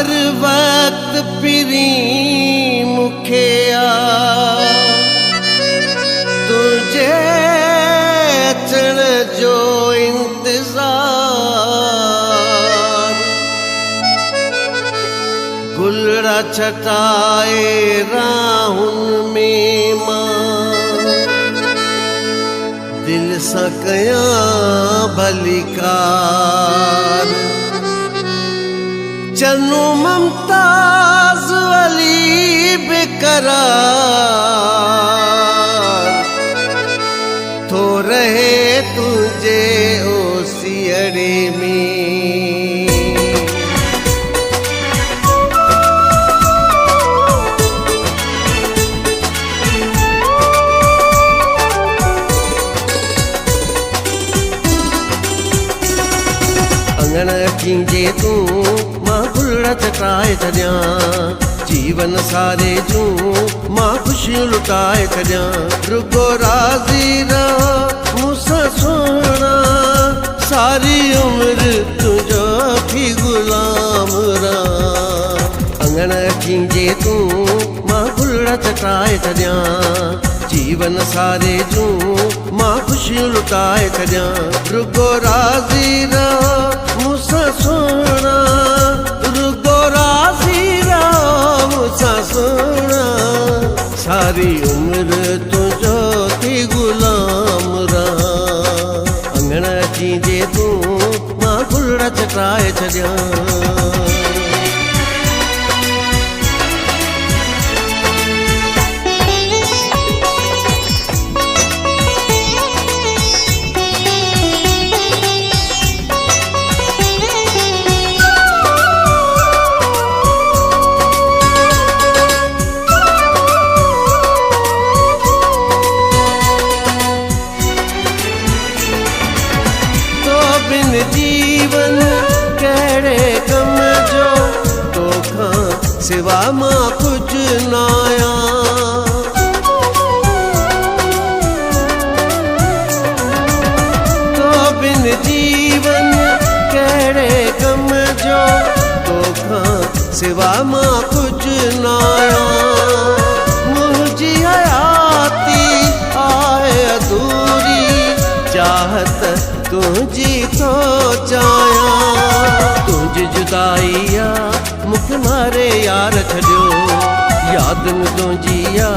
हर वक्त पिरी मुखिया तुझे अचण जो इंतजार गुलड़ा छटाए राहुन में मां दिल सा कया भलिकार चन्नू ममताज वाली बेकरार तो रहे तुझे ओ सियड़े में अंगण खींचे तू मां गुलड़ा चटाए छॾियां जीवन सारे जूं मां खुशियूं लुटाए छॾियां रुगो राज़ी रह मूंसां सोना सारी उम्र तुझो थी गुलाम रह अंगण खींचे तू मां गुलड़ा चटाए छॾियां जीवन सारे जूं मां खुशियूं लुटाए छॾियां रुगो राज़ी रह मूंसां सोना रुगो राज़ी रह मूंसां सोना सारी उम्र तुझो थी गुलाम रह अंगण खींचे तू मां गुलड़ा चटाए छॾियां जीवन कहिड़े कम जो तोखां सिवा मां कुछ न आहियां तो बिन जीवन कहिड़े कम जो तोखां सिवा मां कुछ न आहियां मुंहिंजी हयाती आहे अधूरी चाहत तुझी तो चाया तुझी जुदाईया मुख मारे यार छॾियो याद में तुझी या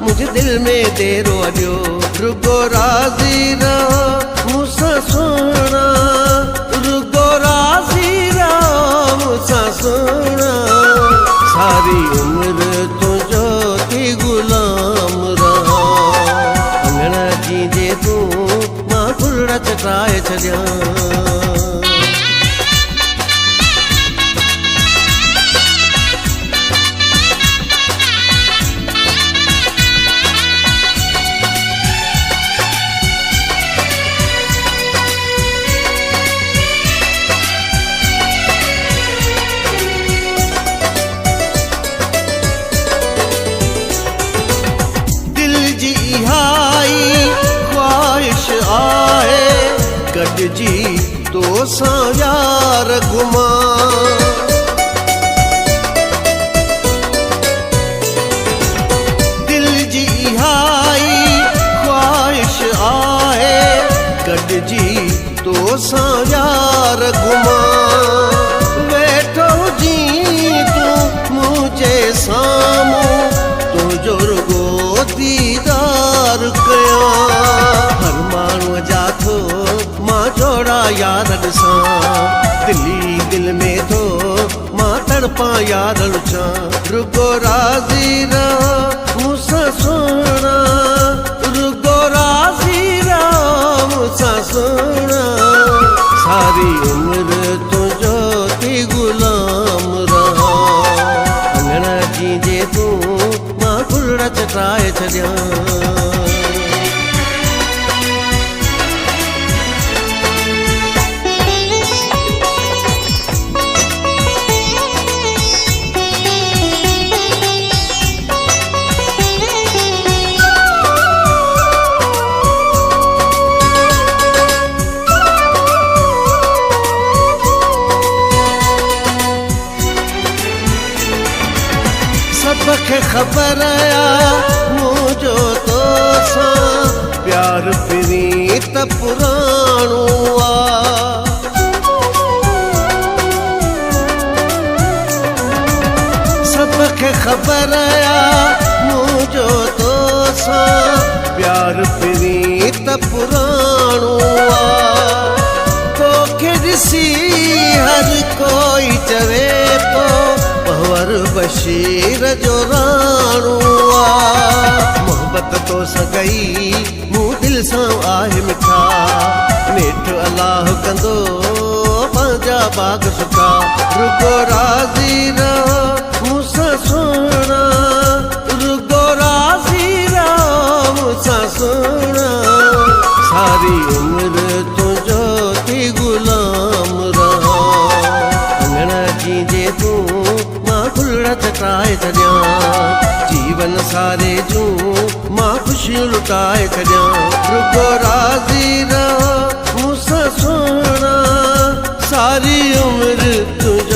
मुझे दिल में देरो अॾियो रुगो राज़ी रह मूंसां सोना रुगो राज़ी रह मूंसां सोना सारी उम्र तुझो थी गुलाम रह अंगण खींचे तू मां गुलड़ा चटाए छॾियां दिल जी हाई ख्वाहिश आहे गॾिजी तो सां यार घुमा दिल जी हाई ख्वाहिश आहे गॾिजी तो सां यार घुमा वेठो जी तू मुझे साम्हूं तुझो रुगो दीदार कया हर माण्हूअ जा थो मां जोड़ा यार ॾिसां दिली दिल में थो मां तड़पां यार ॾिसां रुगो राज़ी रह मूंसां सोना रुगो राज़ी रह मूंसां सोना सारी उम्र तुझो थी गुलाम रह अंगण खींचे तू मां गुलड़ा चटाए छॾियां ख़बर आ मुंहिंजो तोसां प्यार प्रीत पुराणो आ। सबके ख़बर आ मुंहिंजो तोसां प्यार प्रीत पुराणो आ। तोखे ॾिसी हर कोई चवे तो पवर बशीर जो राणो आ। मोहब्बत तो सगई मूं दिल सां आहे मिठा नेठ अलाह कंदो पंहिंजा बाग सुठा। रुगो राज़ी रहो मूंसां सुहिणा रुगो राज़ी रहो मूंसां सुहिणा सारी उम्र तुंहिंजो थी गुलाम रहा। अंगण जीजे तूं मां गुल चटाए छॾियां जीवन सारे जूं मां ख़ुशियूं लुटाए छॾियां। रुगो राज़ी